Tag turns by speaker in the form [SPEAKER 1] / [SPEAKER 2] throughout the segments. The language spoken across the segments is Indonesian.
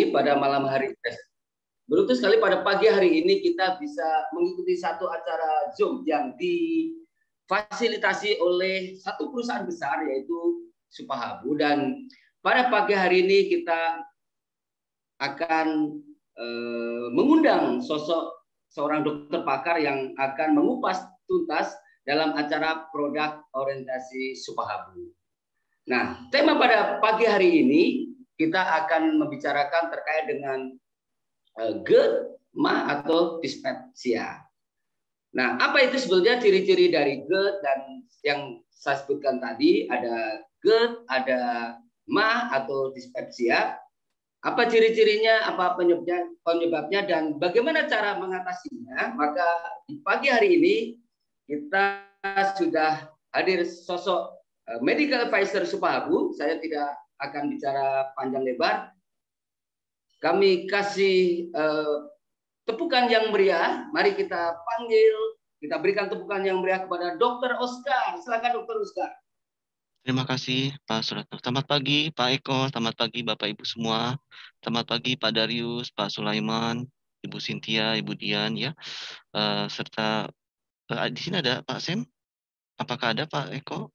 [SPEAKER 1] sekali pada malam hari. Beruntung sekali pada pagi hari ini kita bisa mengikuti satu acara Zoom yang difasilitasi oleh satu perusahaan besar yaitu Supahabu. Dan pada pagi hari ini kita akan mengundang sosok seorang dokter pakar yang akan mengupas tuntas dalam acara produk orientasi Supahabu. Nah, tema pada pagi hari ini kita akan membicarakan terkait dengan GERD, MA atau dispepsia. Nah, apa itu sebetulnya ciri-ciri dari GERD dan yang saya sebutkan tadi, ada GERD, ada MA atau dispepsia. Apa ciri-cirinya, apa penyebabnya, dan bagaimana cara mengatasinya? Maka di pagi hari ini kita sudah hadir sosok medical advisor Supahabu. Saya tidak akan bicara panjang lebar. Kami kasih tepukan yang meriah. Mari kita panggil, kita berikan tepukan yang meriah kepada Dr. Oscar. Silakan Dr. Oscar.
[SPEAKER 2] Terima kasih Pak Suratno. Selamat pagi Pak Eko, selamat pagi Bapak Ibu semua. Selamat pagi Pak Darius, Pak Sulaiman, Ibu Cynthia, Ibu Dian ya. Serta di sini ada Pak Sem. Apakah ada Pak Eko?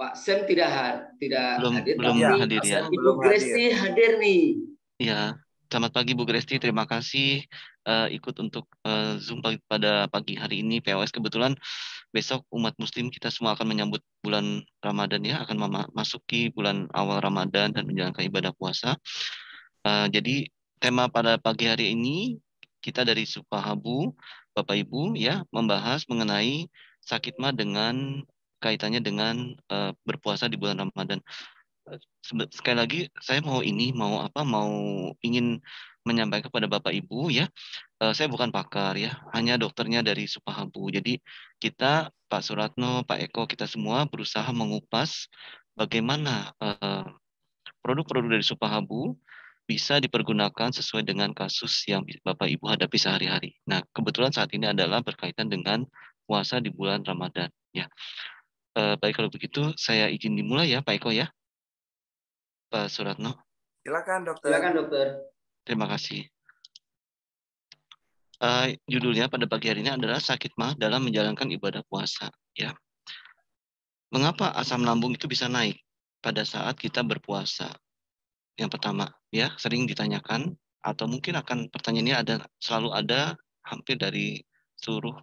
[SPEAKER 1] Pak Sem tidak hadir,
[SPEAKER 2] belum
[SPEAKER 1] tapi
[SPEAKER 2] hadir ya.
[SPEAKER 1] Ibu Gresti hadir nih.
[SPEAKER 2] Ya, selamat pagi Bu Gresti. Terima kasih ikut untuk Zoom pada pagi hari ini POS. Kebetulan besok umat Muslim kita semua akan menyambut bulan Ramadan ya, akan memasuki bulan awal Ramadan dan menjalankan ibadah puasa. Jadi tema pada pagi hari ini kita dari Supahabu, Bapak Ibu ya, membahas mengenai sakit mah dengan kaitannya dengan berpuasa di bulan Ramadan. Sekali lagi saya mau ingin menyampaikan kepada Bapak Ibu ya, saya bukan pakar ya, hanya dokternya dari Supahabu. Jadi kita Pak Suratno, Pak Eko, kita semua berusaha mengupas bagaimana produk-produk dari Supahabu bisa dipergunakan sesuai dengan kasus yang Bapak Ibu hadapi sehari-hari. Nah, kebetulan saat ini adalah berkaitan dengan puasa di bulan Ramadan ya. Baik kalau begitu saya izin dimulai ya Pak Eko ya. Pak Suratno.
[SPEAKER 3] Silakan dokter.
[SPEAKER 1] Silakan dokter.
[SPEAKER 2] Terima kasih. Judulnya pada pagi hari ini adalah sakit mah dalam menjalankan ibadah puasa. Ya. Mengapa asam lambung itu bisa naik pada saat kita berpuasa? Yang pertama, ya sering ditanyakan atau mungkin akan pertanyaan ini selalu ada hampir dari seluruh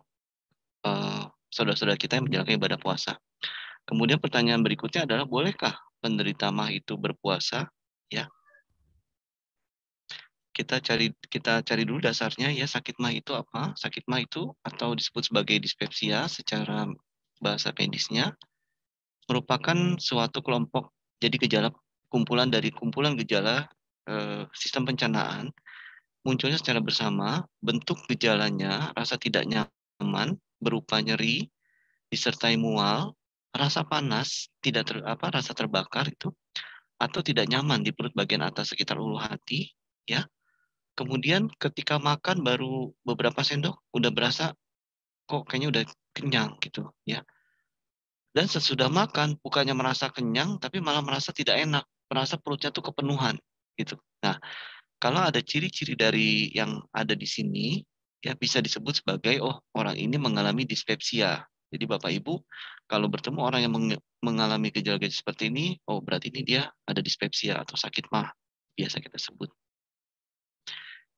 [SPEAKER 2] saudara-saudara kita yang menjalankan ibadah puasa. Kemudian pertanyaan berikutnya adalah bolehkah penderita mah itu berpuasa? Ya. Kita cari dulu dasarnya ya, sakit mah itu apa? Sakit mah itu atau disebut sebagai dispepsia secara bahasa medisnya merupakan suatu kelompok, jadi kumpulan gejala sistem pencernaan munculnya secara bersama. Bentuk gejalanya rasa tidak nyaman berupa nyeri disertai mual, rasa panas, rasa terbakar itu, atau tidak nyaman di perut bagian atas sekitar ulu hati ya. Kemudian ketika makan baru beberapa sendok udah berasa kok kayaknya udah kenyang gitu ya. Dan sesudah makan bukannya merasa kenyang tapi malah merasa tidak enak, merasa perutnya tuh kepenuhan gitu. Nah, kalau ada ciri-ciri dari yang ada di sini ya bisa disebut sebagai orang ini mengalami dispepsia. Jadi Bapak Ibu kalau bertemu orang yang mengalami gejala-gejala seperti ini, berarti ini dia ada dispepsia atau sakit mah biasa kita sebut.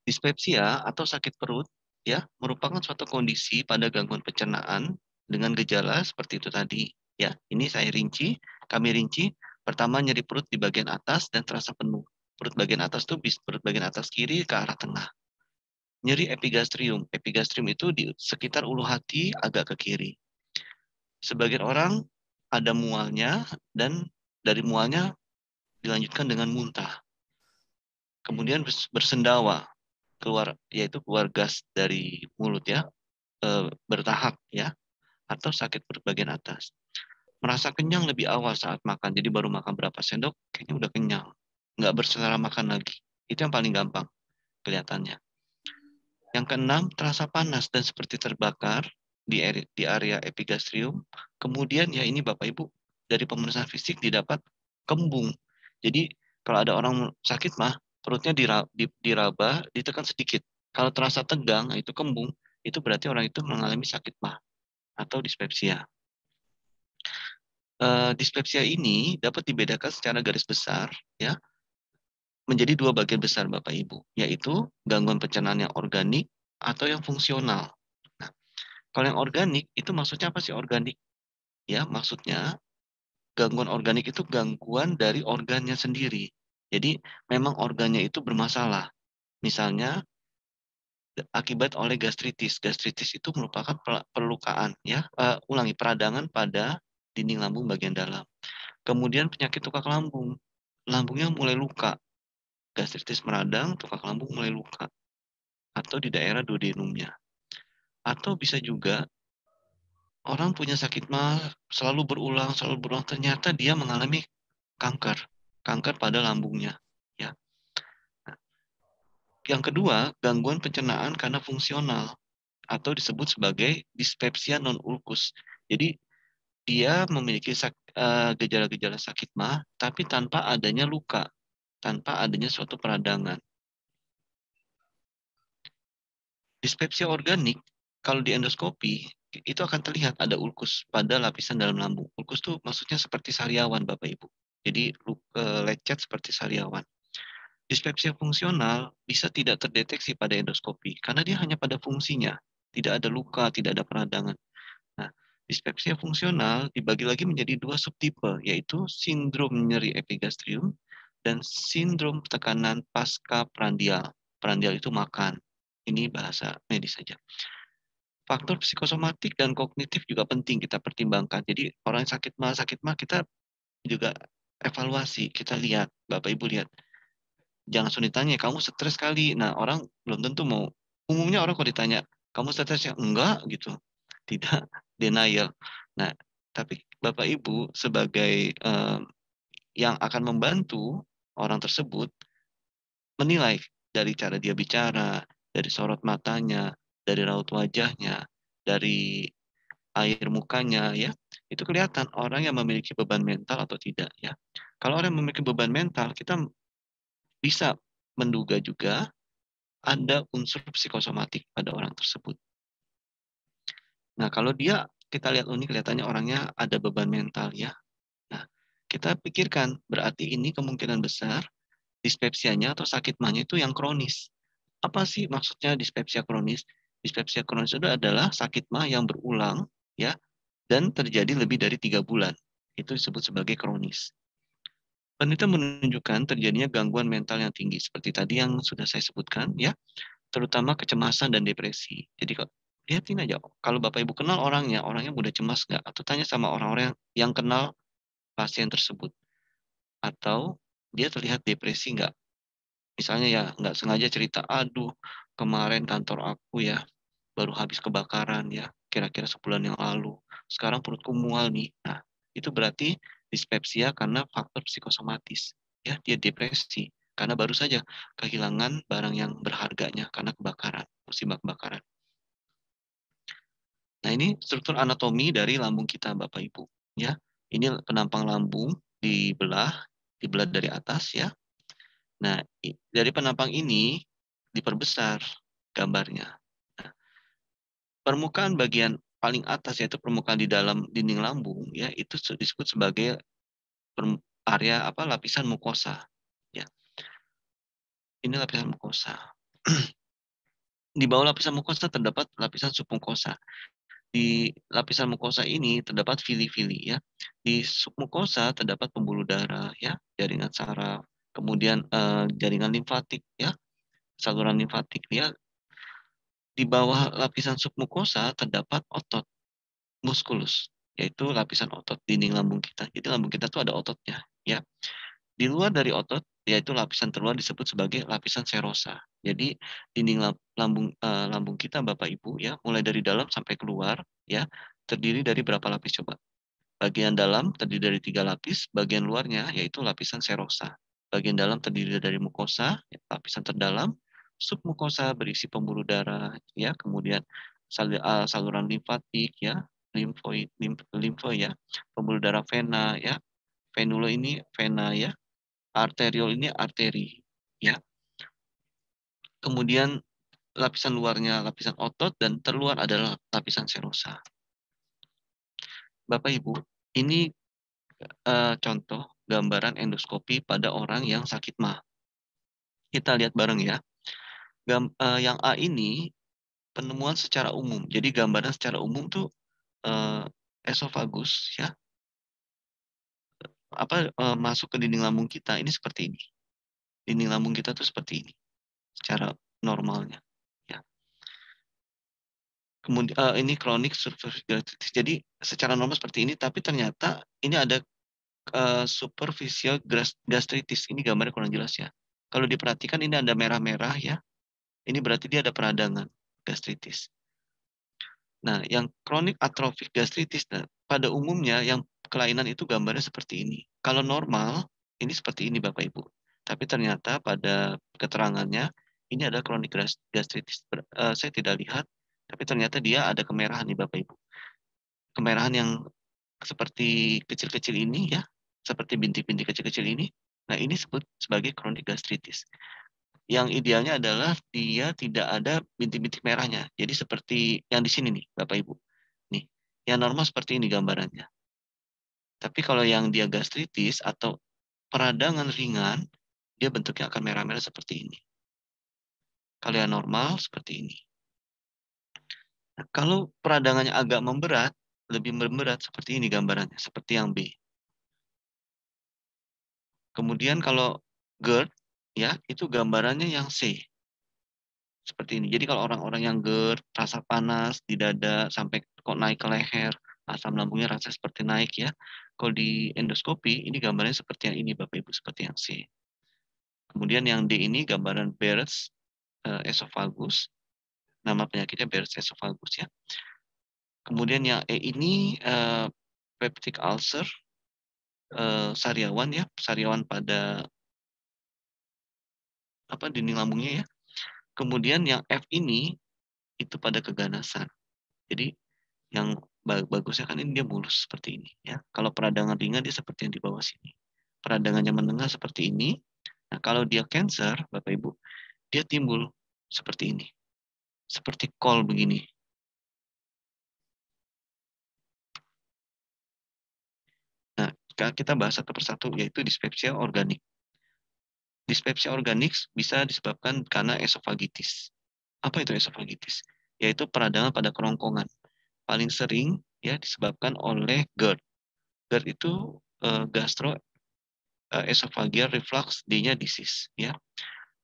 [SPEAKER 2] Dispepsia atau sakit perut ya merupakan suatu kondisi pada gangguan pencernaan dengan gejala seperti itu tadi ya. Ini kami rinci. Pertama nyeri perut di bagian atas dan terasa penuh. Perut bagian atas perut bagian atas kiri ke arah tengah. Nyeri epigastrium. Epigastrium itu di sekitar ulu hati agak ke kiri. Sebagian orang ada mualnya dan dari mualnya dilanjutkan dengan muntah. Kemudian bersendawa. keluar gas dari mulut ya, bertahap ya, atau sakit perut bagian atas. Merasa kenyang lebih awal saat makan, jadi baru makan berapa sendok kayaknya udah kenyang, nggak berselera makan lagi. Itu yang paling gampang kelihatannya. Yang keenam, terasa panas dan seperti terbakar di area epigastrium. Kemudian ya ini Bapak Ibu dari pemeriksaan fisik didapat kembung. Jadi Kalau ada orang sakit mah, perutnya diraba, ditekan sedikit. Kalau terasa tegang, itu kembung, itu berarti orang itu mengalami sakit mah atau dispepsia. Dispepsia ini dapat dibedakan secara garis besar, ya, menjadi dua bagian besar Bapak Ibu, yaitu gangguan pencernaan yang organik atau yang fungsional. Nah, kalau yang organik itu maksudnya apa sih organik? Ya, maksudnya gangguan organik itu gangguan dari organnya sendiri. Jadi memang organnya itu bermasalah. Misalnya akibat oleh gastritis. Gastritis itu merupakan perlukaan, ya. Ulangi, peradangan pada dinding lambung bagian dalam. Kemudian penyakit tukak lambung. Lambungnya mulai luka. Gastritis meradang, tukak lambung mulai luka. Atau di daerah duodenumnya. Atau bisa juga orang punya sakit mah selalu berulang, ternyata dia mengalami kanker. Kanker pada lambungnya. Ya. Yang kedua, gangguan pencernaan karena fungsional atau disebut sebagai dispepsia non-ulkus. Jadi dia memiliki gejala-gejala sakit mah, tapi tanpa adanya luka, tanpa adanya suatu peradangan. Dispepsia organik, kalau di endoskopi, itu akan terlihat ada ulkus pada lapisan dalam lambung. Ulkus itu maksudnya seperti sariawan, Bapak Ibu. Jadi lecet seperti sariawan. Dispepsia fungsional bisa tidak terdeteksi pada endoskopi, karena dia hanya pada fungsinya. Tidak ada luka, tidak ada peradangan. Nah, dispepsia fungsional dibagi lagi menjadi dua subtipe, yaitu sindrom nyeri epigastrium dan sindrom tekanan pasca prandial. Prandial itu makan. Ini bahasa medis saja. Faktor psikosomatik dan kognitif juga penting kita pertimbangkan. Jadi orang yang sakit mah kita juga evaluasi, kita lihat, Bapak Ibu lihat. Jangan langsung ditanya, kamu stres kali. Nah, orang belum tentu mau. Umumnya orang kalau ditanya, kamu stres ya? Enggak, gitu. Tidak, denial. Nah, tapi Bapak Ibu sebagai yang akan membantu orang tersebut menilai dari cara dia bicara, dari sorot matanya, dari raut wajahnya, dari air mukanya, ya, itu kelihatan orang yang memiliki beban mental atau tidak, ya. Kalau orang yang memiliki beban mental, kita bisa menduga juga ada unsur psikosomatik pada orang tersebut. Nah, kalau dia kita lihat ini kelihatannya orangnya ada beban mental, ya. Nah, kita pikirkan berarti ini kemungkinan besar dispepsianya atau sakit mahnya itu yang kronis. Apa sih maksudnya dispepsia kronis? Dispepsia kronis itu adalah sakit mah yang berulang, ya, dan terjadi lebih dari 3 bulan. Itu disebut sebagai kronis. Penelitian menunjukkan terjadinya gangguan mental yang tinggi, seperti tadi yang sudah saya sebutkan, ya, terutama kecemasan dan depresi. Jadi lihatin aja, kalau Bapak Ibu kenal orangnya, orangnya mudah cemas nggak? Atau tanya sama orang-orang yang kenal pasien tersebut. Atau dia terlihat depresi nggak? Misalnya ya nggak sengaja cerita, aduh kemarin kantor aku ya baru habis kebakaran ya, kira-kira sebulan yang lalu. Sekarang perutku mual nih. Nah, itu berarti dispepsia karena faktor psikosomatis. Ya, dia depresi karena baru saja kehilangan barang yang berharganya karena kebakaran, musibah kebakaran. Nah, ini struktur anatomi dari lambung kita, Bapak Ibu. Ya, ini penampang lambung dibelah dari atas ya. Nah, dari penampang ini diperbesar gambarnya. Nah, permukaan bagian paling atas yaitu permukaan di dalam dinding lambung ya itu disebut sebagai area lapisan mukosa. Ya, ini lapisan mukosa. Di bawah lapisan mukosa terdapat lapisan submukosa. Di lapisan mukosa ini terdapat vili-vili ya. Di submukosa terdapat pembuluh darah ya, jaringan saraf, kemudian jaringan limfatik ya, saluran limfatik ya. Di bawah lapisan submukosa terdapat otot muskulus, yaitu lapisan otot dinding lambung kita. Jadi lambung kita tuh ada ototnya ya. Di luar dari otot, yaitu lapisan terluar disebut sebagai lapisan serosa. Jadi dinding lambung kita Bapak Ibu ya, mulai dari dalam sampai keluar ya, terdiri dari berapa lapis coba? Bagian dalam terdiri dari 3 lapis, bagian luarnya yaitu lapisan serosa. Bagian dalam terdiri dari mukosa, lapisan terdalam, submukosa berisi pembuluh darah, ya, kemudian saluran limfatik, ya, limfo ya, pembuluh darah vena, ya, venulo ini vena, ya, arteriol ini arteri, ya. Kemudian lapisan luarnya lapisan otot dan terluar adalah lapisan serosa. Bapak Ibu, ini contoh gambaran endoskopi pada orang yang sakit MAH. Kita lihat bareng ya. Yang A ini penemuan secara umum. Jadi gambaran secara umum tuh esofagus ya, masuk ke dinding lambung kita ini seperti ini. Dinding lambung kita tuh seperti ini secara normalnya. Ya. Kemudian ini kronik superficial gastritis. Jadi secara normal seperti ini, tapi ternyata ini ada superficial gastritis. Ini gambarnya kurang jelas ya. Kalau diperhatikan ini ada merah-merah ya. Ini berarti dia ada peradangan gastritis. Nah, yang kronik atrofik gastritis, nah, pada umumnya yang kelainan itu gambarnya seperti ini. Kalau normal, ini seperti ini Bapak Ibu. Tapi ternyata pada keterangannya, ini ada kronik gastritis. Saya tidak lihat, tapi ternyata dia ada kemerahan nih Bapak Ibu. Kemerahan yang seperti kecil-kecil ini ya, seperti bintik-bintik kecil-kecil ini. Nah, ini disebut sebagai kronik gastritis. Yang idealnya adalah dia tidak ada bintik-bintik merahnya. Jadi seperti yang di sini nih, Bapak Ibu. Nih, yang normal seperti ini gambarannya. Tapi kalau yang dia gastritis atau peradangan ringan, dia bentuknya akan merah-merah seperti ini. Kalau yang normal seperti ini. Nah, kalau peradangannya agak memberat, lebih memberat seperti ini gambarannya, seperti yang B. Kemudian kalau GERD, ya itu gambarannya yang C. Seperti ini. Jadi kalau orang-orang yang GERD, rasa panas di dada sampai kok naik ke leher, asam lambungnya rasa seperti naik ya. Kalau di endoskopi ini gambarnya seperti yang ini Bapak Ibu, seperti yang C. Kemudian yang D ini gambaran Barrett's esophagus. Nama penyakitnya Barrett's esophagus ya. Kemudian yang E ini peptic ulcer, sariawan ya, sariawan pada dinding lambungnya ya. Kemudian yang F ini itu pada keganasan. Jadi yang bagusnya kan ini dia mulus seperti ini ya. Kalau peradangan ringan dia seperti yang di bawah sini. Peradangannya menengah seperti ini. Nah, kalau dia cancer, Bapak Ibu, dia timbul seperti ini. Seperti kol begini. Nah, kita bahas satu persatu yaitu dispepsia organik. Dispepsia organik bisa disebabkan karena esofagitis. Apa itu esofagitis? Yaitu peradangan pada kerongkongan. Paling sering ya disebabkan oleh GERD. GERD itu gastroesophageal reflux, D-nya disease ya.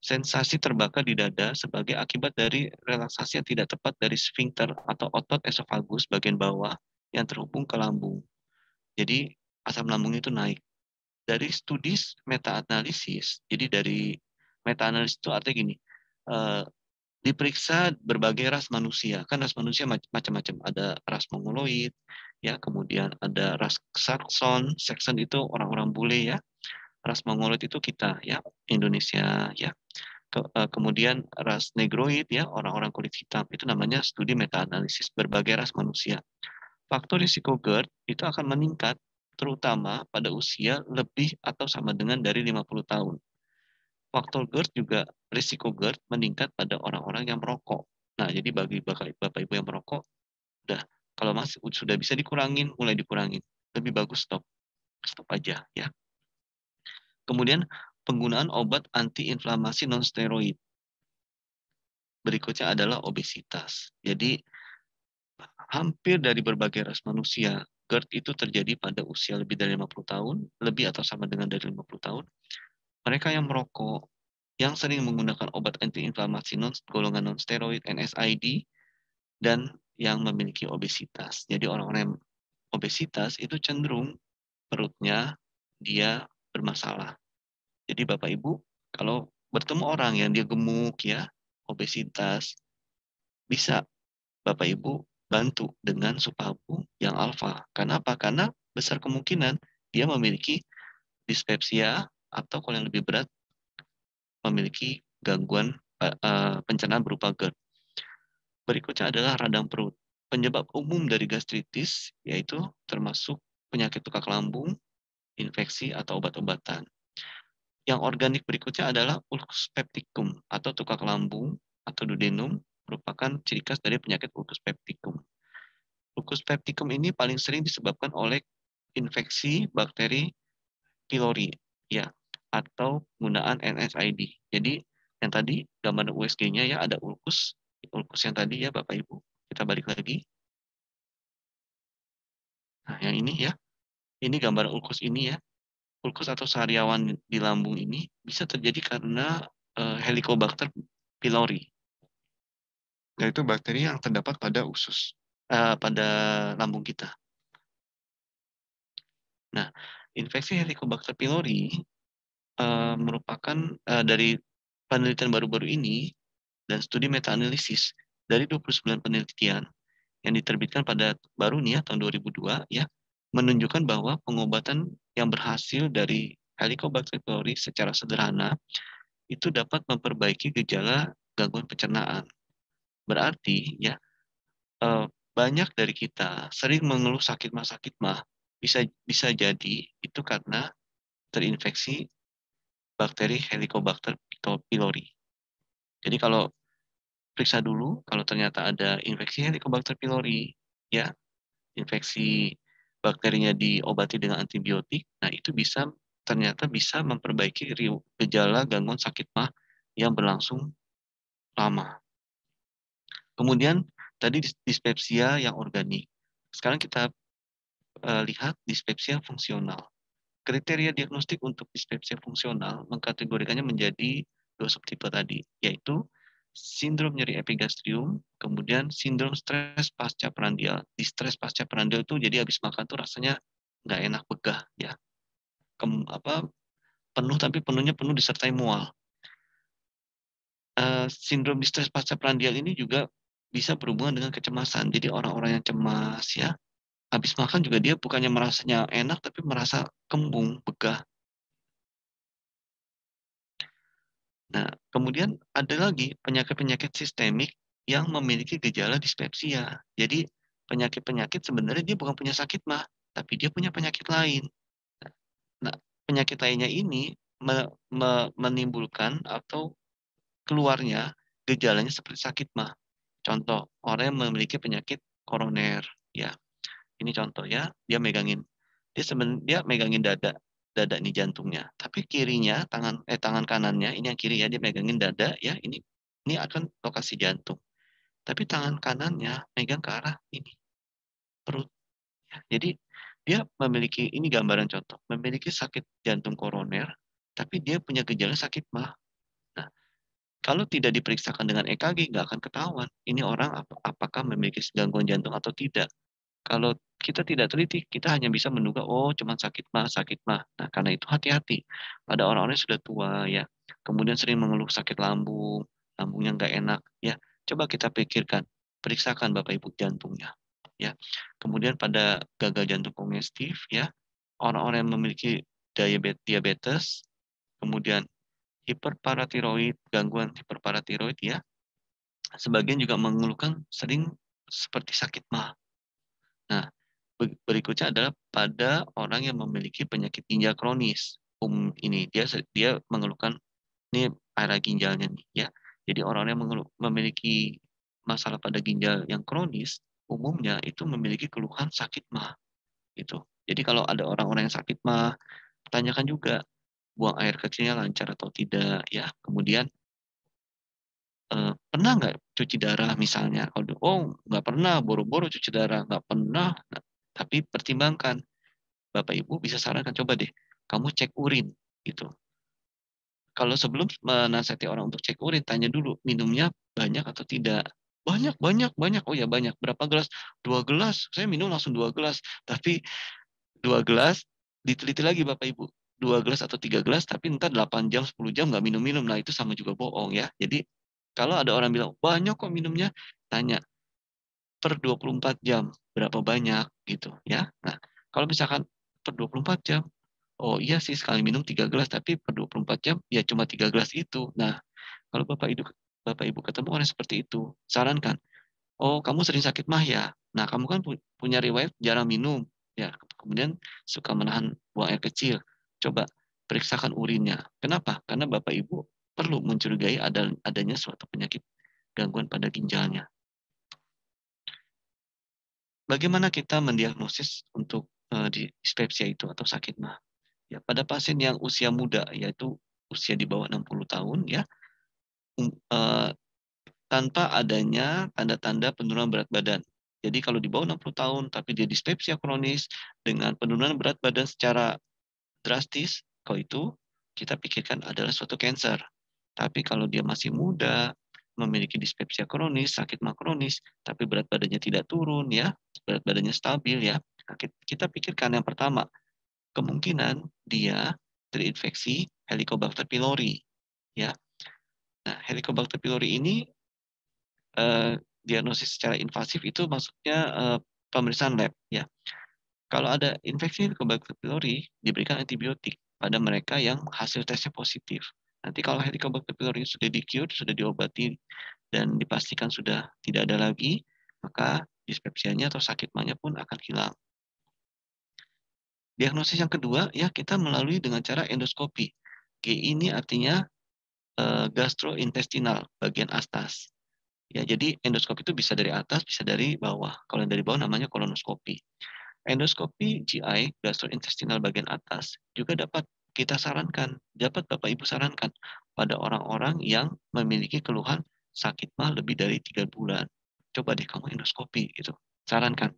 [SPEAKER 2] Sensasi terbakar di dada sebagai akibat dari relaksasi yang tidak tepat dari sphincter atau otot esofagus bagian bawah yang terhubung ke lambung. Jadi asam lambung itu naik. Dari studi meta-analisis, jadi dari meta-analisis itu artinya gini, diperiksa berbagai ras manusia. Kan ras manusia macam-macam. Ada ras Mongoloid, ya, kemudian ada ras Saxon. Saxon itu orang-orang bule ya. Ras Mongoloid itu kita ya, Indonesia ya. Kemudian ras Negroid ya, orang-orang kulit hitam. Itu namanya studi meta-analisis berbagai ras manusia. Faktor risiko GERD itu akan meningkat terutama pada usia lebih atau sama dengan dari 50 tahun. Faktor GERD juga, risiko GERD meningkat pada orang-orang yang merokok. Nah, jadi bagi Bapak Ibu yang merokok, udah kalau masih sudah bisa dikurangin, mulai dikurangin. Lebih bagus stop. Stop aja ya. Kemudian penggunaan obat antiinflamasi non-steroid. Berikutnya adalah obesitas. Jadi hampir dari berbagai ras manusia, GERD itu terjadi pada usia lebih dari 50 tahun, lebih atau sama dengan dari 50 tahun. Mereka yang merokok, yang sering menggunakan obat antiinflamasi golongan non-steroid, NSAID, dan yang memiliki obesitas. Jadi orang-orang yang obesitas itu cenderung perutnya dia bermasalah. Jadi Bapak Ibu, kalau bertemu orang yang dia gemuk ya, obesitas, bisa Bapak Ibu bantu dengan Supabu yang alfa. Karena apa? Karena besar kemungkinan dia memiliki dispepsia atau kalau yang lebih berat memiliki gangguan pencernaan berupa GERD. Berikutnya adalah radang perut. Penyebab umum dari gastritis yaitu termasuk penyakit tukak lambung, infeksi atau obat-obatan. Yang organik berikutnya adalah ulcus pepticum atau tukak lambung atau duodenum, merupakan ciri khas dari penyakit ulcus pepticum. Ulcus pepticum ini paling sering disebabkan oleh infeksi bakteri pylori, ya, atau penggunaan NSAID. Jadi yang tadi gambar USG-nya ya ada ulcus, ulcus yang tadi ya Bapak Ibu. Kita balik lagi. Nah, yang ini ya, ini gambar ulcus ini ya. Ulcus atau sariawan di lambung ini bisa terjadi karena Helicobacter pylori, yaitu bakteri yang terdapat pada usus, pada lambung kita. Nah, infeksi Helicobacter pylori merupakan dari penelitian baru-baru ini dan studi meta-analisis dari 29 penelitian yang diterbitkan pada baru nih ya tahun 2002 ya, menunjukkan bahwa pengobatan yang berhasil dari Helicobacter pylori secara sederhana itu dapat memperbaiki gejala gangguan pencernaan. Berarti ya banyak dari kita sering mengeluh sakit mah bisa bisa jadi itu karena terinfeksi bakteri Helicobacter pylori. Jadi kalau periksa dulu kalau ternyata ada infeksi Helicobacter pylori, ya, infeksi bakterinya diobati dengan antibiotik, nah itu ternyata bisa memperbaiki gejala gangguan sakit mah yang berlangsung lama. Kemudian tadi dispepsia yang organik. Sekarang kita lihat dispepsia fungsional. Kriteria diagnostik untuk dispepsia fungsional mengkategorikannya menjadi dua subtipe tadi, yaitu sindrom nyeri epigastrium, kemudian sindrom stres pasca prandial. Di stres pasca prandial itu jadi habis makan tuh rasanya nggak enak, begah ya. Penuh tapi penuhnya penuh disertai mual. Sindrom stres pasca prandial ini juga bisa berhubungan dengan kecemasan. Jadi orang-orang yang cemas ya, habis makan juga dia bukannya merasanya enak tapi merasa kembung, begah. Nah, kemudian ada lagi penyakit-penyakit sistemik yang memiliki gejala dispepsia. Jadi penyakit-penyakit sebenarnya dia bukan punya sakit mah, tapi dia punya penyakit lain. Nah, penyakit lainnya ini menimbulkan atau keluarnya gejalanya seperti sakit mah. Contoh, orang yang memiliki penyakit koroner, ya. Ini contoh ya, dia megangin dada nih jantungnya. Tapi kirinya tangan kanannya ini yang kiri ya dia megangin dada ya ini akan lokasi jantung. Tapi tangan kanannya megang ke arah ini perut. Ya. Jadi dia memiliki ini gambaran contoh, memiliki sakit jantung koroner, tapi dia punya gejala sakit mah. Nah, kalau tidak diperiksakan dengan EKG nggak akan ketahuan ini orang apakah memiliki gangguan jantung atau tidak. Kalau kita tidak teliti, kita hanya bisa menduga, oh cuma sakit mah, sakit mah. Nah, karena itu hati-hati pada orang-orang yang sudah tua ya. Kemudian sering mengeluh sakit lambung, lambungnya nggak enak ya. Coba kita pikirkan, periksakan Bapak Ibu jantungnya ya. Kemudian pada gagal jantung kongestif ya, orang-orang yang memiliki diabetes, kemudian hiperparatiroid, gangguan hiperparatiroid ya. Sebagian juga mengeluhkan sering seperti sakit mah. Nah, berikutnya adalah pada orang yang memiliki penyakit ginjal kronis. Ini dia mengeluhkan ini area ginjalnya nih ya. Jadi orang yang memiliki masalah pada ginjal yang kronis umumnya itu memiliki keluhan sakit mah gitu. Jadi kalau ada orang-orang yang sakit mah, tanyakan juga buang air kecilnya lancar atau tidak ya. Kemudian pernah nggak cuci darah misalnya? Kalau oh nggak pernah, boro-boro cuci darah nggak pernah. Nah, tapi pertimbangkan Bapak Ibu bisa sarankan coba deh kamu cek urin gitu. Kalau sebelum menasihati orang untuk cek urin, tanya dulu minumnya banyak atau tidak. Banyak, banyak, banyak. Oh ya banyak. Berapa gelas? 2 gelas. Saya minum langsung 2 gelas. Tapi 2 gelas diteliti lagi Bapak Ibu. 2 gelas atau 3 gelas, tapi entar 8 jam, 10 jam nggak minum-minum. Nah itu sama juga bohong ya. Jadi kalau ada orang bilang banyak kok minumnya, tanya per 24 jam berapa banyak gitu ya. Nah kalau misalkan per 24 jam, oh iya sih sekali minum 3 gelas, tapi per 24 jam ya cuma 3 gelas itu. Nah, kalau Bapak Ibu ketemu orang seperti itu, sarankan, oh kamu sering sakit mah ya. Nah, kamu kan punya riwayat jarang minum, ya. Kemudian suka menahan buang air kecil. Coba periksakan urinnya. Kenapa? Karena Bapak Ibu perlu mencurigai adanya suatu penyakit gangguan pada ginjalnya. Bagaimana kita mendiagnosis untuk dispepsia itu atau sakit mah? Ya, pada pasien yang usia muda, yaitu usia di bawah 60 tahun, ya, tanpa adanya tanda-tanda penurunan berat badan. Jadi kalau di bawah 60 tahun, tapi dia dispepsia kronis dengan penurunan berat badan secara drastis, kalau itu kita pikirkan adalah suatu cancer. Tapi kalau dia masih muda, memiliki dispepsia kronis, sakit mah kronis, tapi berat badannya tidak turun, ya, berat badannya stabil, ya, nah, kita pikirkan yang pertama, kemungkinan dia terinfeksi Helicobacter pylori, ya. Nah, Helicobacter pylori ini diagnosis secara invasif itu maksudnya pemeriksaan lab, ya. Kalau ada infeksi Helicobacter pylori, diberikan antibiotik pada mereka yang hasil tesnya positif. Nanti kalau Helicobacter pylori sudah di-cure, sudah diobati, dan dipastikan sudah tidak ada lagi, maka dispepsianya atau sakit mahnya pun akan hilang. Diagnosis yang kedua, ya, kita melalui dengan cara endoskopi. G ini artinya gastrointestinal, bagian atas. Ya, jadi endoskopi itu bisa dari atas, bisa dari bawah. Kalau yang dari bawah namanya kolonoskopi. Endoskopi GI, gastrointestinal bagian atas, juga dapat kita sarankan, dapat Bapak Ibu sarankan pada orang-orang yang memiliki keluhan sakit mah lebih dari 3 bulan. Coba deh kamu endoskopi, gitu. Sarankan.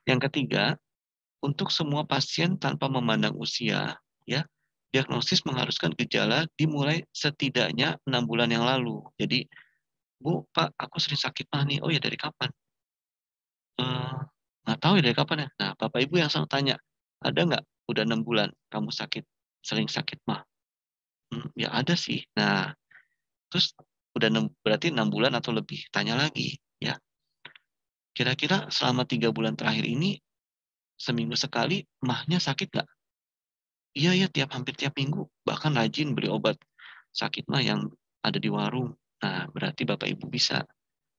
[SPEAKER 2] Yang ketiga, untuk semua pasien tanpa memandang usia, ya, diagnosis mengharuskan gejala dimulai setidaknya 6 bulan yang lalu. Jadi, Bu, Pak, aku sering sakit mah nih. Oh ya, dari kapan? Nggak tahu ya dari kapan ya. Nah, Bapak Ibu yang selalu tanya, ada nggak udah 6 bulan kamu sering sakit mah? Ya ada sih. Nah, terus udah berarti 6 bulan atau lebih. Tanya lagi, ya. Kira-kira selama 3 bulan terakhir ini, seminggu sekali, mahnya sakit nggak? Iya ya, hampir tiap minggu. Bahkan rajin beli obat sakit mah yang ada di warung. Nah, berarti Bapak Ibu bisa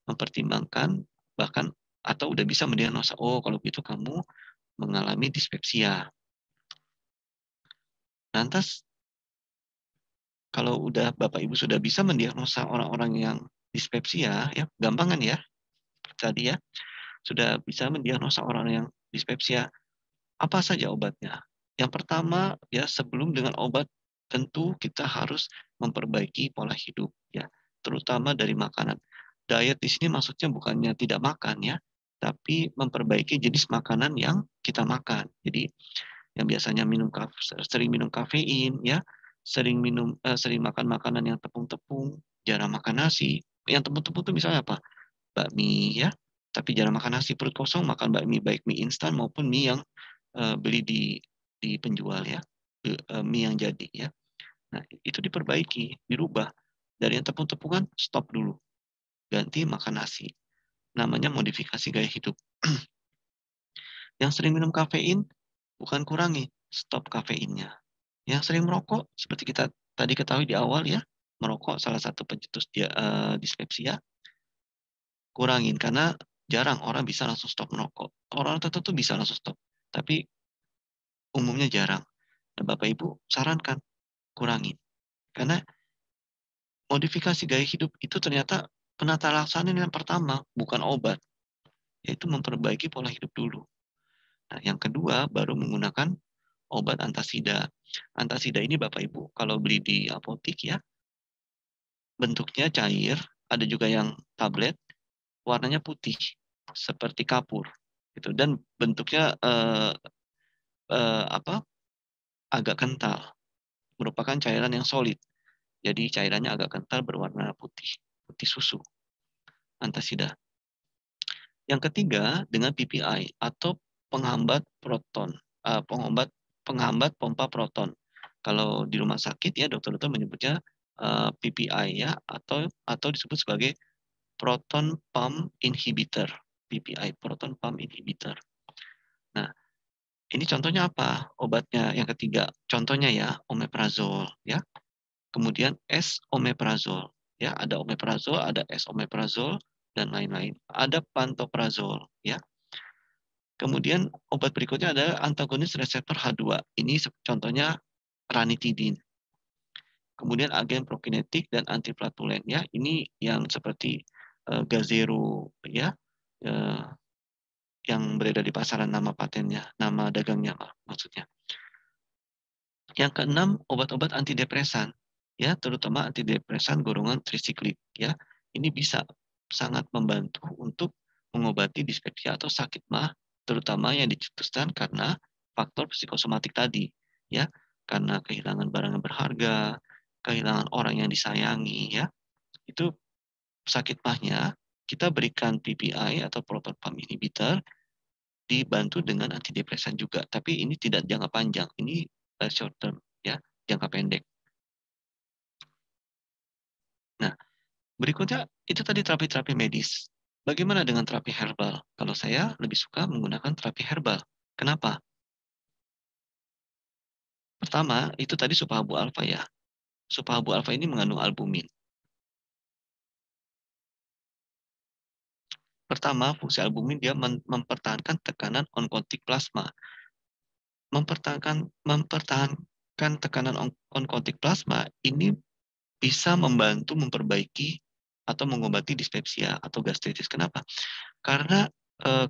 [SPEAKER 2] mempertimbangkan, bahkan atau udah bisa mendiagnosa, oh kalau gitu kamu mengalami dispepsia. Lantas, kalau udah Bapak Ibu sudah bisa mendiagnosa orang-orang yang dispepsia, ya, gampangan ya, tadi ya, sudah bisa mendiagnosa orang yang dispepsia, apa saja obatnya? Yang pertama, ya, sebelum dengan obat, tentu kita harus memperbaiki pola hidup, ya, terutama dari makanan. Diet di sini maksudnya bukannya tidak makan, ya, tapi memperbaiki jenis makanan yang kita makan. Jadi yang biasanya sering minum kafein, ya, sering makan makanan yang tepung-tepung, jarang makan nasi. Yang tepung-tepung itu misalnya apa? Bakmi, ya, tapi jarang makan nasi. Perut kosong makan bakmi, baik mie instan maupun mie yang beli di penjual, ya, mie yang jadi, ya. Nah, itu diperbaiki, dirubah. Dari yang tepung-tepungan, stop dulu. Ganti makan nasi. Namanya modifikasi gaya hidup. Yang sering minum kafein, bukan kurangi, stop kafeinnya. Yang sering merokok, seperti kita tadi ketahui di awal, ya, merokok salah satu pencetus dispepsia, kurangin. Karena jarang orang bisa langsung stop merokok. Orang tertentu bisa langsung stop, tapi umumnya jarang. Dan Bapak Ibu sarankan, kurangin. Karena modifikasi gaya hidup itu ternyata penata laksanaan yang pertama, bukan obat. Yaitu memperbaiki pola hidup dulu. Nah, yang kedua, baru menggunakan obat antasida. Antasida ini Bapak Ibu, kalau beli di apotik, ya, bentuknya cair, ada juga yang tablet, warnanya putih, seperti kapur, gitu. Dan bentuknya agak kental, merupakan cairan yang solid. Jadi cairannya agak kental berwarna putih, putih susu, antasida. Yang ketiga dengan PPI atau penghambat proton, penghambat pompa proton. Kalau di rumah sakit, ya, dokter-dokter menyebutnya PPI, ya, atau disebut sebagai proton pump inhibitor, PPI, proton pump inhibitor. Nah, ini contohnya apa? Obatnya yang ketiga, contohnya, ya, omeprazol, ya. Kemudian esomeprazol, ya, ada omeprazol, ada esomeprazol, dan lain-lain. Ada pantoprazol, ya. Kemudian obat berikutnya adalah antagonis reseptor H2. Ini contohnya ranitidin. Kemudian agen prokinetik dan antiplatulen ya. Ini yang seperti Gazero ya. Yang beredar di pasaran, nama patennya, nama dagangnya maksudnya. Yang keenam, obat-obat antidepresan ya, terutama antidepresan golongan trisiklik ya. Ini bisa sangat membantu untuk mengobati dispepsia atau sakit mah, terutama yang dicetuskan karena faktor psikosomatik tadi ya, karena kehilangan barang yang berharga, kehilangan orang yang disayangi ya. Itu sakit mahnya kita berikan PPI atau proton pump inhibitor dibantu dengan antidepresan juga, tapi ini tidak jangka panjang, ini short term ya, jangka pendek. Nah, berikutnya itu tadi terapi-terapi medis. Bagaimana dengan terapi herbal? Kalau saya lebih suka menggunakan terapi herbal. Kenapa? Pertama, itu tadi supahabu alfa ya. Supahabu alfa ini mengandung albumin. Pertama, fungsi albumin dia mempertahankan tekanan onkotik plasma. Mempertahankan tekanan onkotik plasma ini bisa membantu memperbaiki atau mengobati dispepsia atau gastritis. Kenapa? Karena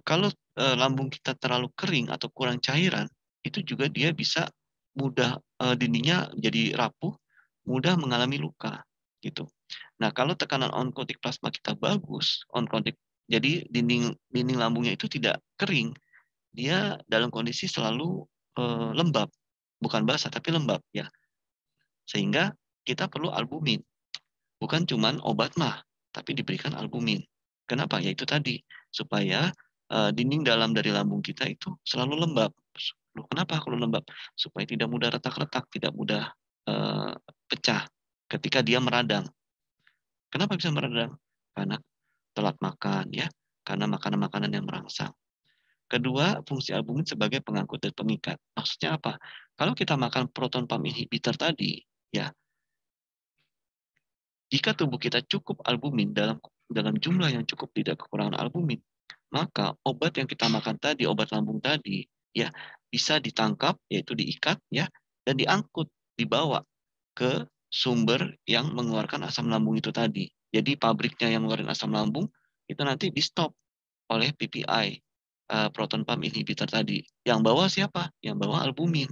[SPEAKER 2] kalau lambung kita terlalu kering atau kurang cairan, itu juga dia bisa mudah dindingnya jadi rapuh, mudah mengalami luka gitu. Nah, kalau tekanan onkotik plasma kita bagus, jadi dinding lambungnya itu tidak kering, dia dalam kondisi selalu lembab, bukan basah tapi lembab ya. Sehingga kita perlu albumin. Bukan cuman obat mah, tapi diberikan albumin. Kenapa? Ya itu tadi, supaya dinding dalam dari lambung kita itu selalu lembab. Loh, kenapa kalau lembab? Supaya tidak mudah retak-retak, tidak mudah pecah ketika dia meradang. Kenapa bisa meradang? Karena telat makan ya, karena makanan-makanan yang merangsang. Kedua, fungsi albumin sebagai pengangkut dan pengikat. Maksudnya apa? Kalau kita makan proton pump inhibitor tadi, ya, jika tubuh kita cukup albumin dalam jumlah yang cukup, tidak kekurangan albumin, maka obat yang kita makan tadi, obat lambung tadi, ya bisa ditangkap, yaitu diikat, ya, dan diangkut, dibawa ke sumber yang mengeluarkan asam lambung itu tadi. Jadi pabriknya yang mengeluarkan asam lambung itu nanti di stop oleh PPI, proton pump inhibitor tadi. Yang bawa siapa? Yang bawa albumin.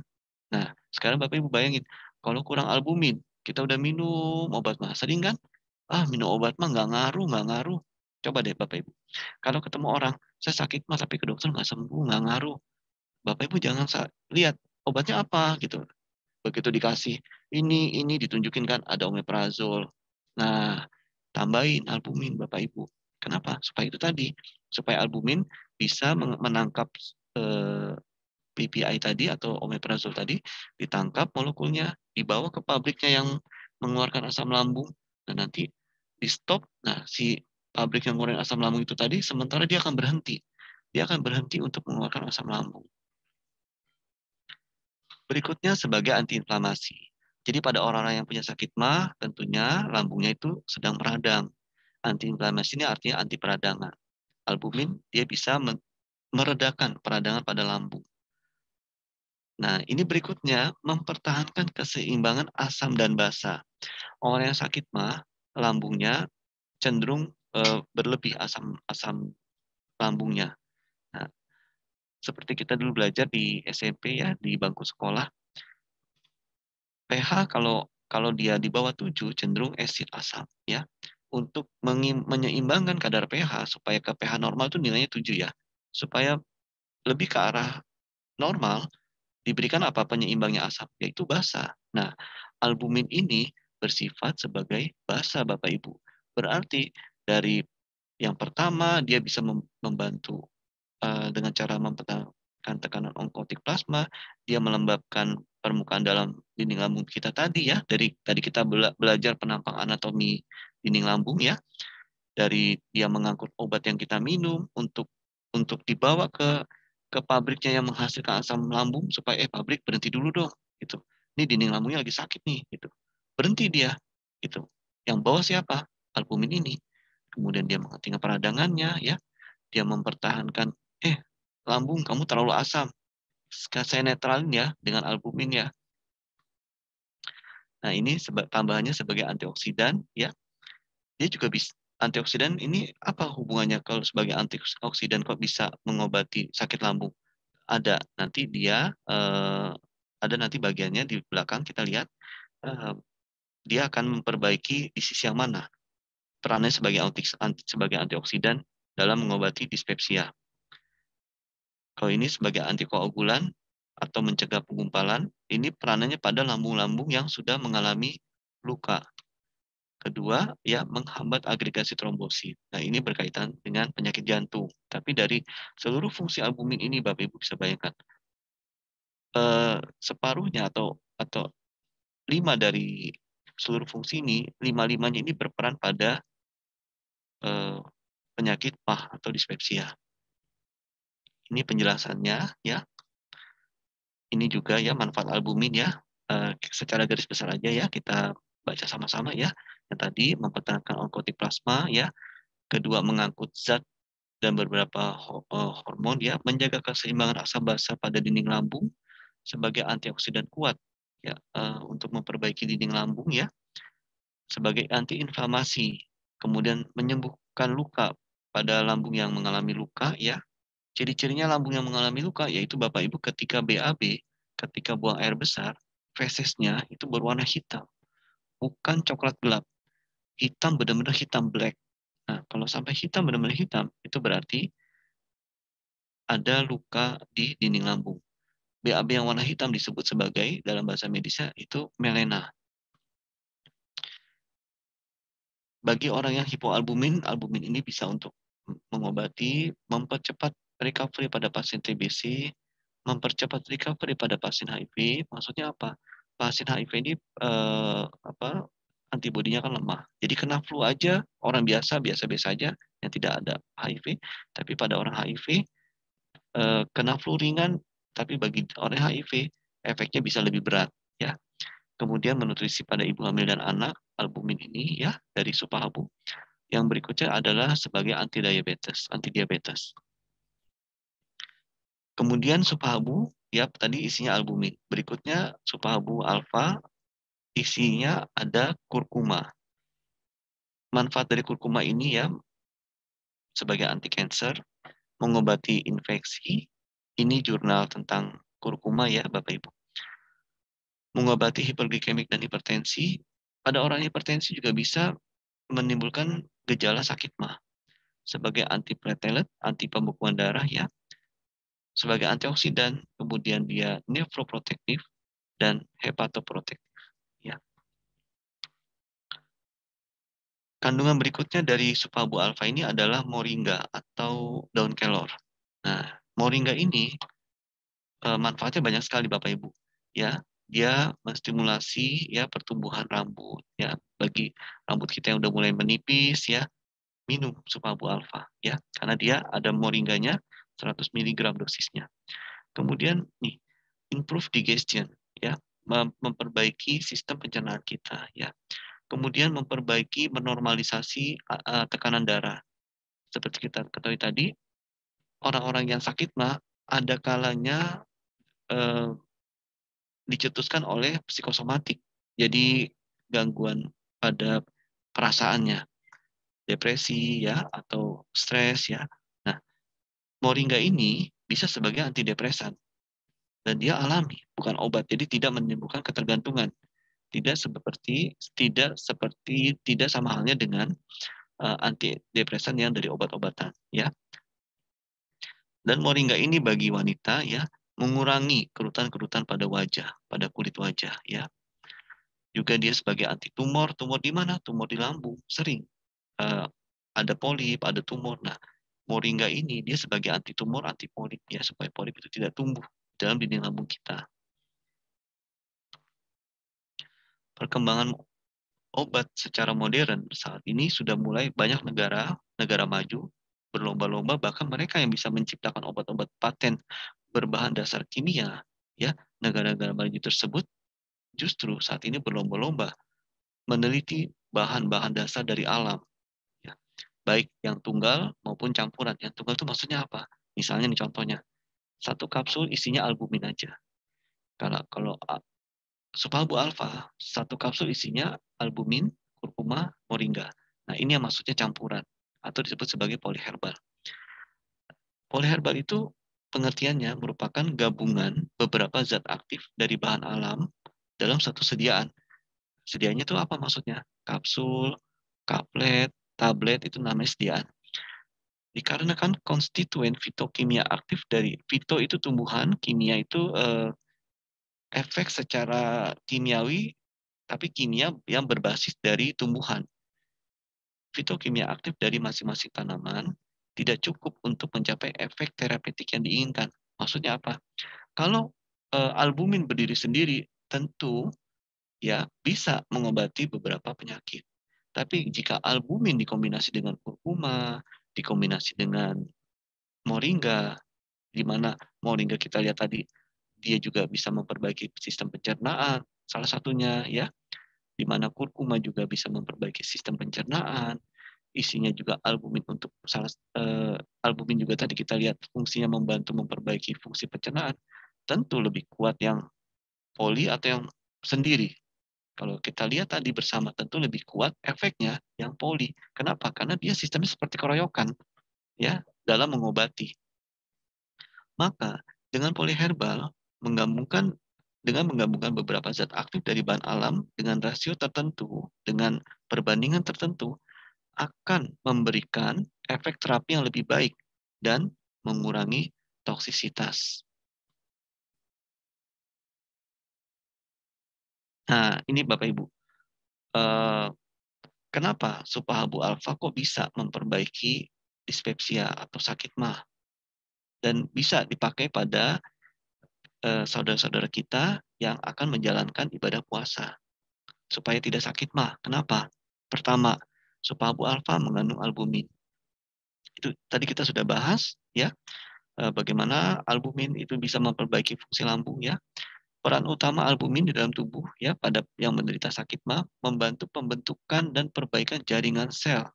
[SPEAKER 2] Nah, sekarang Bapak Ibu bayangin, kalau kurang albumin, kita udah minum obat mah, sering kan? Ah, minum obat mah nggak ngaruh, nggak ngaruh. Coba deh Bapak Ibu. Kalau ketemu orang, saya sakit mah tapi ke dokter nggak sembuh, nggak ngaruh. Bapak Ibu jangan lihat obatnya apa gitu. Begitu dikasih ini ditunjukin kan ada omeprazol. Nah, tambahin albumin Bapak Ibu. Kenapa? Supaya itu tadi, supaya albumin bisa menangkap PPI tadi atau omeprazol tadi, ditangkap molekulnya, dibawa ke pabriknya yang mengeluarkan asam lambung, dan nanti di stop. Nah, si pabrik yang mengeluarkan asam lambung itu tadi, sementara dia akan berhenti. Dia akan berhenti untuk mengeluarkan asam lambung. Berikutnya sebagai antiinflamasi. Jadi pada orang-orang yang punya sakit mah, tentunya lambungnya itu sedang meradang. Antiinflamasi ini artinya anti peradangan. Albumin dia bisa meredakan peradangan pada lambung. Nah, ini berikutnya mempertahankan keseimbangan asam dan basa. Orang yang sakit mah lambungnya cenderung berlebih asam lambungnya. Nah, seperti kita dulu belajar di SMP ya, di bangku sekolah, pH kalau dia di bawah 7 cenderung asid asam ya. Untuk menyeimbangkan kadar pH supaya ke pH normal itu nilainya 7 ya. Supaya lebih ke arah normal, diberikan apa penyeimbangnya asam? Yaitu basa. Nah, albumin ini bersifat sebagai basa Bapak Ibu. Berarti dari yang pertama dia bisa membantu dengan cara mempertahankan tekanan onkotik plasma, dia melembabkan permukaan dalam dinding lambung kita tadi ya. Dari tadi kita belajar penampang anatomi dinding lambung ya. Dari dia mengangkut obat yang kita minum untuk dibawa ke pabriknya yang menghasilkan asam lambung supaya pabrik berhenti dulu dong gitu. Ini dinding lambungnya lagi sakit nih gitu. Berhenti dia gitu. Yang bawa siapa? Albumin ini. Kemudian dia menghentikan peradangannya ya. Dia mempertahankan lambung kamu terlalu asam. Saya netralin ya dengan albumin ya. Nah, ini tambahannya sebagai antioksidan, ya. Dia juga bisa antioksidan ini apa hubungannya kalau sebagai antioksidan kok bisa mengobati sakit lambung? Ada nanti ada nanti bagiannya di belakang kita lihat eh, dia akan memperbaiki di sisi yang mana perannya sebagai antioksidan dalam mengobati dispepsia. Kalau ini sebagai antikoagulan atau mencegah penggumpalan, ini peranannya pada lambung-lambung yang sudah mengalami luka. Kedua, ya menghambat agregasi trombosit. Nah, ini berkaitan dengan penyakit jantung. Tapi dari seluruh fungsi albumin ini, Bapak Ibu bisa bayangkan, separuhnya atau 5 dari seluruh fungsi ini, 5-5-nya ini berperan pada penyakit PAH atau dispepsia. Ini penjelasannya, ya. Ini juga ya manfaat albumin ya. Secara garis besar aja ya kita baca sama-sama ya. Yang tadi mempertahankan onkotik plasma ya. Kedua mengangkut zat dan beberapa hormon ya, menjaga keseimbangan asam basa pada dinding lambung sebagai antioksidan kuat ya, untuk memperbaiki dinding lambung ya, sebagai antiinflamasi, kemudian menyembuhkan luka pada lambung yang mengalami luka ya. Ciri-cirinya lambung yang mengalami luka yaitu Bapak Ibu ketika BAB, ketika buang air besar, fesesnya itu berwarna hitam, bukan coklat gelap. Hitam benar-benar hitam black. Nah, kalau sampai hitam benar-benar hitam, itu berarti ada luka di dinding lambung. BAB yang warna hitam disebut sebagai, dalam bahasa medisnya, itu melena. Bagi orang yang hipoalbumin, albumin ini bisa untuk mengobati, mempercepat recovery pada pasien TBC, mempercepat recovery pada pasien HIV. Maksudnya apa? Pasien HIV ini antibodinya kan lemah. Jadi kena flu aja, orang biasa-biasa aja yang tidak ada HIV. Tapi pada orang HIV, kena flu ringan, tapi bagi orang HIV, efeknya bisa lebih berat. Ya. Kemudian menutrisi pada ibu hamil dan anak, albumin ini ya dari Supahabu. Yang berikutnya adalah sebagai antidiabetes. Kemudian Supahabu, ya tadi isinya albumin. Berikutnya Supahabu alfa, isinya ada kurkuma. Manfaat dari kurkuma ini ya sebagai anti cancer, mengobati infeksi. Ini jurnal tentang kurkuma ya Bapak Ibu. Mengobati hiperglikemik dan hipertensi. Pada orang hipertensi juga bisa menimbulkan gejala sakit mah. Sebagai antiplatelet, anti pembekuan darah ya. Sebagai antioksidan, kemudian dia nefroprotektif dan hepatoprotektif ya. Kandungan berikutnya dari Supabu alfa ini adalah moringa atau daun kelor. Nah, moringa ini manfaatnya banyak sekali Bapak Ibu. Ya, dia menstimulasi ya pertumbuhan rambut ya, bagi rambut kita yang udah mulai menipis ya, minum Supabu alfa ya, karena dia ada moringanya 100 mg dosisnya. Kemudian nih, improve digestion ya, memperbaiki sistem pencernaan kita ya. Kemudian memperbaiki menormalisasi tekanan darah. Seperti kita ketahui tadi, orang-orang yang sakit mah ada kalanya dicetuskan oleh psikosomatik. Jadi gangguan pada perasaannya, depresi ya atau stres ya. Nah, moringa ini bisa sebagai antidepresan dan dia alami, bukan obat. Jadi tidak menimbulkan ketergantungan. Tidak sama halnya dengan antidepresan yang dari obat-obatan ya. Dan moringa ini bagi wanita ya mengurangi kerutan-kerutan pada wajah, pada kulit wajah ya. Juga dia sebagai anti tumor. Tumor di mana? Tumor di lambung sering ada polip, ada tumor. Nah, moringa ini dia sebagai anti tumor, anti polip ya, supaya polip itu tidak tumbuh dalam dinding lambung kita. Perkembangan obat secara modern saat ini sudah mulai banyak negara maju berlomba-lomba, bahkan mereka yang bisa menciptakan obat-obat paten berbahan dasar kimia ya, negara-negara maju tersebut justru saat ini berlomba-lomba meneliti bahan-bahan dasar dari alam ya, baik yang tunggal maupun campuran. Yang tunggal itu maksudnya apa? Misalnya nih contohnya, satu kapsul isinya albumin aja. Kalau Supabu alfa, satu kapsul isinya albumin, kurkuma, moringa. Nah, ini yang maksudnya campuran atau disebut sebagai poliherbal. Poliherbal itu pengertiannya merupakan gabungan beberapa zat aktif dari bahan alam dalam satu sediaan. Sediaannya itu apa maksudnya? Kapsul, kaplet, tablet itu namanya sediaan. Dikarenakan konstituen fitokimia aktif dari fito itu tumbuhan, kimia itu efek secara kimiawi, tapi kimia yang berbasis dari tumbuhan. Fitokimia aktif dari masing-masing tanaman tidak cukup untuk mencapai efek terapeutik yang diinginkan. Maksudnya apa? Kalau albumin berdiri sendiri, tentu ya bisa mengobati beberapa penyakit. Tapi jika albumin dikombinasi dengan kurkuma, dikombinasi dengan moringa, di mana moringa kita lihat tadi dia juga bisa memperbaiki sistem pencernaan, salah satunya ya, di mana kurkuma juga bisa memperbaiki sistem pencernaan, isinya juga albumin untuk albumin juga tadi kita lihat fungsinya membantu memperbaiki fungsi pencernaan, tentu lebih kuat yang poli atau yang sendiri. Kalau kita lihat tadi bersama tentu lebih kuat efeknya yang poli. Kenapa? Karena dia sistemnya seperti keroyokan ya dalam mengobati. Maka dengan poliherbal menggabungkan beberapa zat aktif dari bahan alam dengan rasio tertentu, dengan perbandingan tertentu, akan memberikan efek terapi yang lebih baik dan mengurangi toksisitas. Nah, ini Bapak Ibu. Kenapa Supahabu alfa kok bisa memperbaiki dispepsia atau sakit mah? Dan bisa dipakai pada saudara-saudara kita yang akan menjalankan ibadah puasa. Supaya tidak sakit mah. Kenapa? Pertama, Supahabu alfa mengandung albumin. Itu tadi kita sudah bahas ya, bagaimana albumin itu bisa memperbaiki fungsi lambung ya. Peran utama albumin di dalam tubuh ya pada yang menderita sakit mah membantu pembentukan dan perbaikan jaringan sel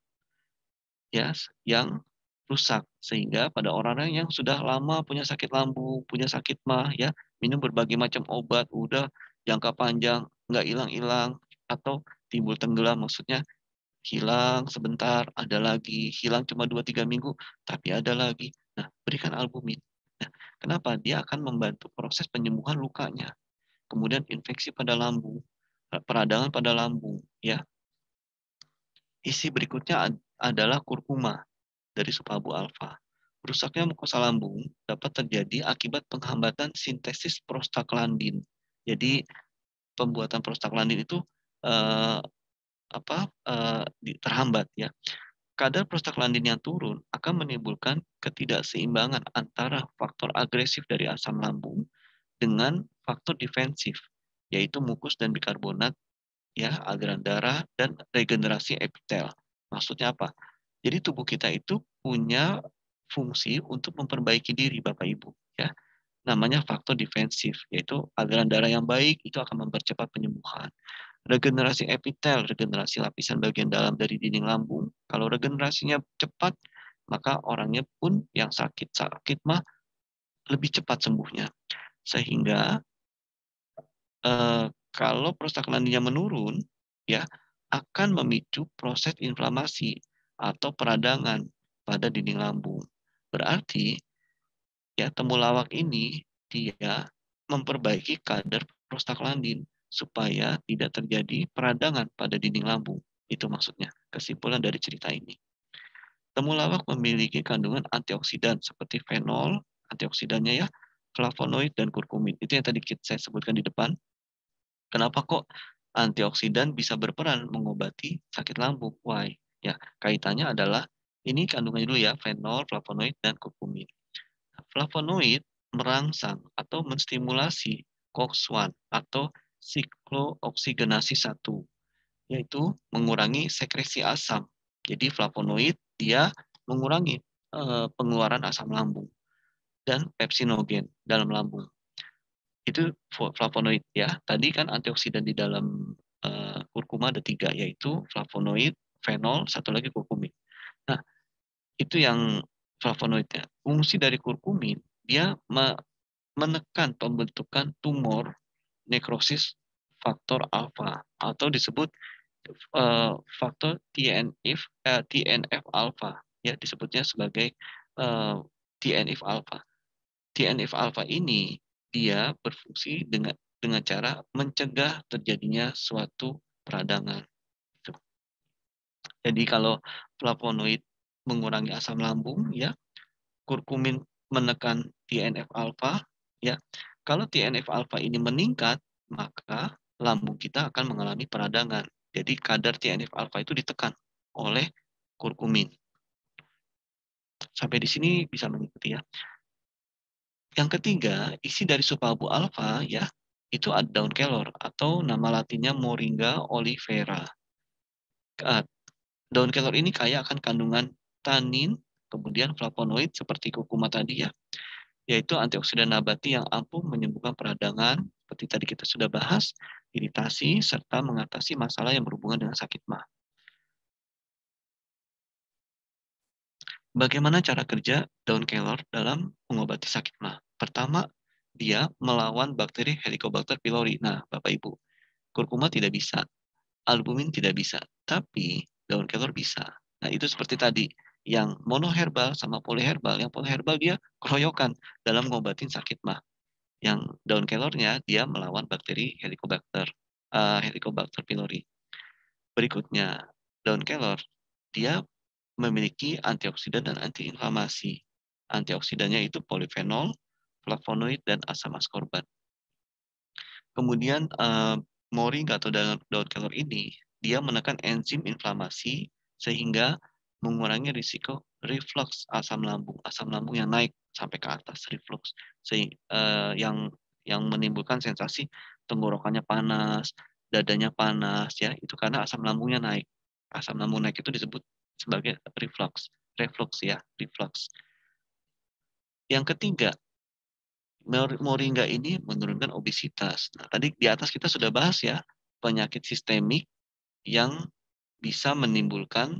[SPEAKER 2] ya yang rusak, sehingga pada orang-orang yang sudah lama punya sakit lambung, punya sakit mah ya, minum berbagai macam obat udah jangka panjang nggak hilang-hilang atau timbul tenggelam, maksudnya hilang sebentar, ada lagi, hilang cuma 2-3 minggu, tapi ada lagi. Nah, berikan albumin. Nah, kenapa? Dia akan membantu proses penyembuhan lukanya. Kemudian infeksi pada lambung, peradangan pada lambung, ya. Isi berikutnya adalah kurkuma dari Supabu alfa. Rusaknya mukosa lambung dapat terjadi akibat penghambatan sintesis prostaglandin. Jadi pembuatan prostaglandin itu eh, terhambat ya. Kadar prostaglandin yang turun akan menimbulkan ketidakseimbangan antara faktor agresif dari asam lambung dengan faktor defensif, yaitu mukus dan bikarbonat, ya, aliran darah dan regenerasi epitel. Maksudnya apa? Jadi tubuh kita itu punya fungsi untuk memperbaiki diri, Bapak Ibu, ya. Namanya faktor defensif, yaitu aliran darah yang baik itu akan mempercepat penyembuhan. Regenerasi epitel, regenerasi lapisan bagian dalam dari dinding lambung. Kalau regenerasinya cepat, maka orangnya pun yang sakit mah lebih cepat sembuhnya. Sehingga kalau prostaglandinnya menurun, ya akan memicu proses inflamasi atau peradangan pada dinding lambung. Berarti ya temulawak ini dia memperbaiki kadar prostaglandin supaya tidak terjadi peradangan pada dinding lambung. Itu maksudnya, kesimpulan dari cerita ini. Temulawak memiliki kandungan antioksidan seperti fenol, antioksidannya ya, flavonoid dan kurkumin. Itu yang tadi saya sebutkan di depan. Kenapa kok antioksidan bisa berperan mengobati sakit lambung? Why? Ya, kaitannya adalah ini kandungannya dulu ya, fenol, flavonoid dan kurkumin. Flavonoid merangsang atau menstimulasi COX-1 atau siklooksigenasi 1, yaitu mengurangi sekresi asam. Jadi flavonoid dia mengurangi pengeluaran asam lambung dan pepsinogen dalam lambung. Itu flavonoid ya. Tadi kan antioksidan di dalam kurkuma ada 3, yaitu flavonoid, fenol, satu lagi kurkumin. Nah, itu yang flavonoidnya. Fungsi dari kurkumin, dia menekan pembentukan tumor nekrosis faktor alfa atau disebut faktor TNF alfa, ya disebutnya sebagai TNF alfa. TNF alfa ini dia berfungsi dengan cara mencegah terjadinya suatu peradangan. Jadi kalau flavonoid mengurangi asam lambung, ya, kurkumin menekan TNF alfa, ya. Kalau TNF alfa ini meningkat, maka lambung kita akan mengalami peradangan. Jadi kadar TNF alfa itu ditekan oleh kurkumin. Sampai di sini bisa mengikuti, ya. Yang ketiga, isi dari supabu alfa, ya, itu ada daun kelor atau nama latinnya Moringa oleifera. Daun kelor ini kaya akan kandungan tanin, kemudian flavonoid seperti kurkuma tadi, ya, yaitu antioksidan nabati yang ampuh menyembuhkan peradangan, seperti tadi kita sudah bahas, iritasi, serta mengatasi masalah yang berhubungan dengan sakit mah. Bagaimana cara kerja daun kelor dalam mengobati sakit mah? Pertama, dia melawan bakteri Helicobacter pylori. Nah, Bapak Ibu, kurkuma tidak bisa, albumin tidak bisa, tapi daun kelor bisa. Nah, itu seperti tadi, yang monoherbal sama poliherbal. Yang poliherbal dia keroyokan dalam ngobatin sakit mah. Yang daun kelornya dia melawan bakteri Helicobacter pylori. Berikutnya, daun kelor dia memiliki antioksidan dan antiinflamasi. Antioksidannya itu polifenol, flavonoid, dan asam askorbat. Kemudian moringa atau daun kelor ini dia menekan enzim inflamasi sehingga mengurangi risiko reflux asam lambung yang naik sampai ke atas, reflux yang menimbulkan sensasi tenggorokannya panas, dadanya panas, ya, itu karena asam lambungnya naik. Asam lambung naik itu disebut sebagai reflux, ya, reflux. Yang ketiga, moringa ini menurunkan obesitas. Nah, tadi di atas kita sudah bahas, ya, penyakit sistemik yang bisa menimbulkan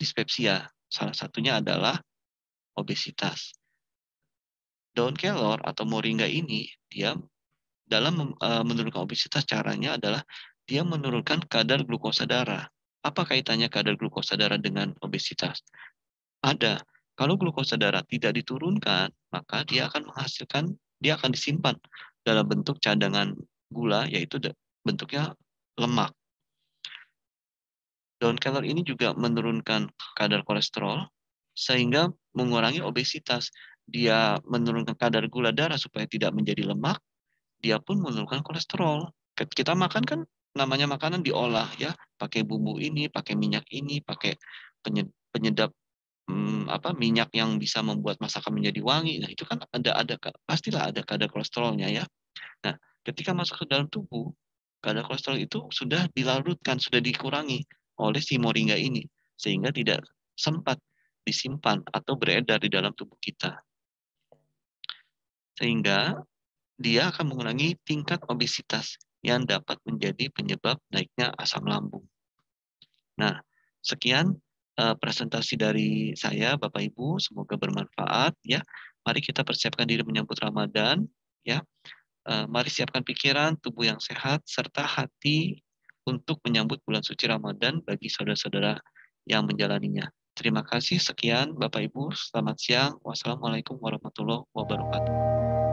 [SPEAKER 2] dispepsia. Salah satunya adalah obesitas. Daun kelor atau moringa ini dia dalam menurunkan obesitas, caranya adalah dia menurunkan kadar glukosa darah. Apa kaitannya kadar glukosa darah dengan obesitas? Ada. Kalau glukosa darah tidak diturunkan, maka dia akan disimpan dalam bentuk cadangan gula, yaitu bentuknya lemak. Daun kelor ini juga menurunkan kadar kolesterol, sehingga mengurangi obesitas. Dia menurunkan kadar gula darah supaya tidak menjadi lemak, dia pun menurunkan kolesterol. Kita makan kan namanya makanan diolah, ya, pakai bumbu ini, pakai minyak ini, pakai penyedap minyak yang bisa membuat masakan menjadi wangi. Nah, itu kan pastilah ada kadar kolesterolnya, ya. Nah, ketika masuk ke dalam tubuh, kadar kolesterol itu sudah dilarutkan, sudah dikurangi oleh si moringa ini, sehingga tidak sempat disimpan atau beredar di dalam tubuh kita. Sehingga dia akan mengurangi tingkat obesitas yang dapat menjadi penyebab naiknya asam lambung. Nah, sekian presentasi dari saya, Bapak Ibu, semoga bermanfaat, ya. Mari kita persiapkan diri menyambut Ramadan, ya. Mari siapkan pikiran, tubuh yang sehat, serta hati untuk menyambut bulan suci Ramadan bagi saudara-saudara yang menjalaninya. Terima kasih, sekian Bapak Ibu, selamat siang. Wassalamualaikum warahmatullahi wabarakatuh.